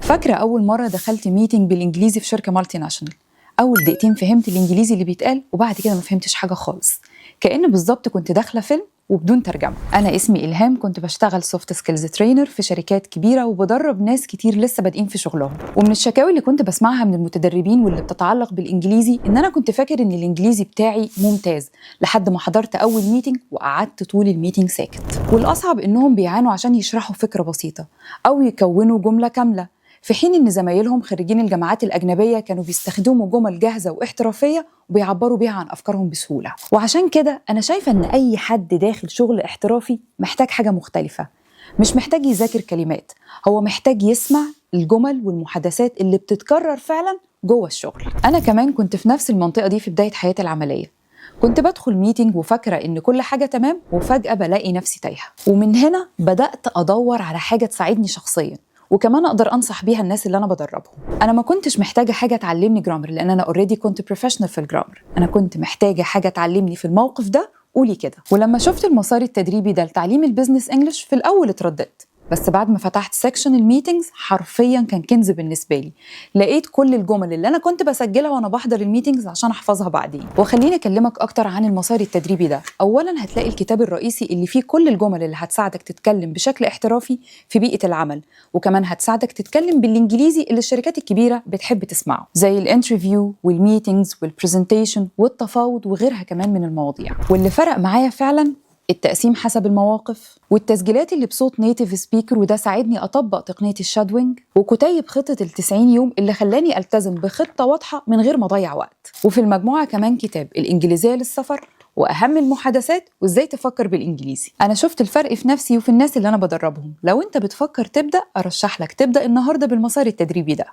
فاكرة أول مرة دخلت ميتنج بالإنجليزي في شركة مالتي ناشونال. أول دقيقتين فهمت الإنجليزي اللي بيتقال وبعد كده ما فهمتش حاجة خالص، كأن بالظبط كنت داخلة فيلم وبدون ترجمة. أنا اسمي إلهام، كنت بشتغل سوفت سكيلز ترينر في شركات كبيرة وبدرب ناس كتير لسه بادئين في شغلهم. ومن الشكاوي اللي كنت بسمعها من المتدربين واللي بتتعلق بالإنجليزي إن أنا كنت فاكر إن الإنجليزي بتاعي ممتاز لحد ما حضرت أول ميتنج وقعدت طول الميتنج ساكت. والأصعب إنهم بيعانوا عشان يشرحوا فكرة بسيطة أو يكونوا جملة كاملة، في حين إن زمايلهم خريجين الجامعات الأجنبية كانوا بيستخدموا جمل جاهزة واحترافية وبيعبروا بيها عن أفكارهم بسهولة. وعشان كده أنا شايفة إن أي حد داخل شغل احترافي محتاج حاجة مختلفة، مش محتاج يذاكر كلمات، هو محتاج يسمع الجمل والمحادثات اللي بتتكرر فعلا جوه الشغل. أنا كمان كنت في نفس المنطقة دي في بداية حياتي العملية، كنت بدخل ميتنج وفاكرة إن كل حاجة تمام وفجأة بلاقي نفسي تايهة. ومن هنا بدأت أدور على حاجة تساعدني شخصياً وكمان أقدر أنصح بيها الناس اللي أنا بدربهم. أنا ما كنتش محتاجة حاجة تعلمني جرامر لأن أنا اوريدي كنت بروفيشنال في الجرامر، أنا كنت محتاجة حاجة تعلمني في الموقف ده قولي كده. ولما شفت المسار التدريبي ده لتعليم البيزنس انجلش في الأول اترددت، بس بعد ما فتحت سيكشن الميتينجز حرفيا كان كنز بالنسبه لي. لقيت كل الجمل اللي انا كنت بسجلها وانا بحضر الميتينجز عشان احفظها بعدين. وخليني اكلمك اكتر عن المسار التدريبي ده. اولا هتلاقي الكتاب الرئيسي اللي فيه كل الجمل اللي هتساعدك تتكلم بشكل احترافي في بيئه العمل، وكمان هتساعدك تتكلم بالانجليزي اللي الشركات الكبيره بتحب تسمعه، زي الانترفيو والميتينجز والبرزنتيشن والتفاوض وغيرها كمان من المواضيع. واللي فرق معايا فعلا التقسيم حسب المواقف والتسجيلات اللي بصوت نيتيف سبيكر، وده ساعدني أطبق تقنية الشادوينج، وكتيب خطة ال90 يوم اللي خلاني ألتزم بخطة واضحة من غير ما أضيع وقت. وفي المجموعة كمان كتاب الإنجليزية للسفر وأهم المحادثات وإزاي تفكر بالإنجليزي. أنا شفت الفرق في نفسي وفي الناس اللي أنا بدربهم. لو أنت بتفكر تبدأ أرشح لك تبدأ النهاردة بالمسار التدريبي ده.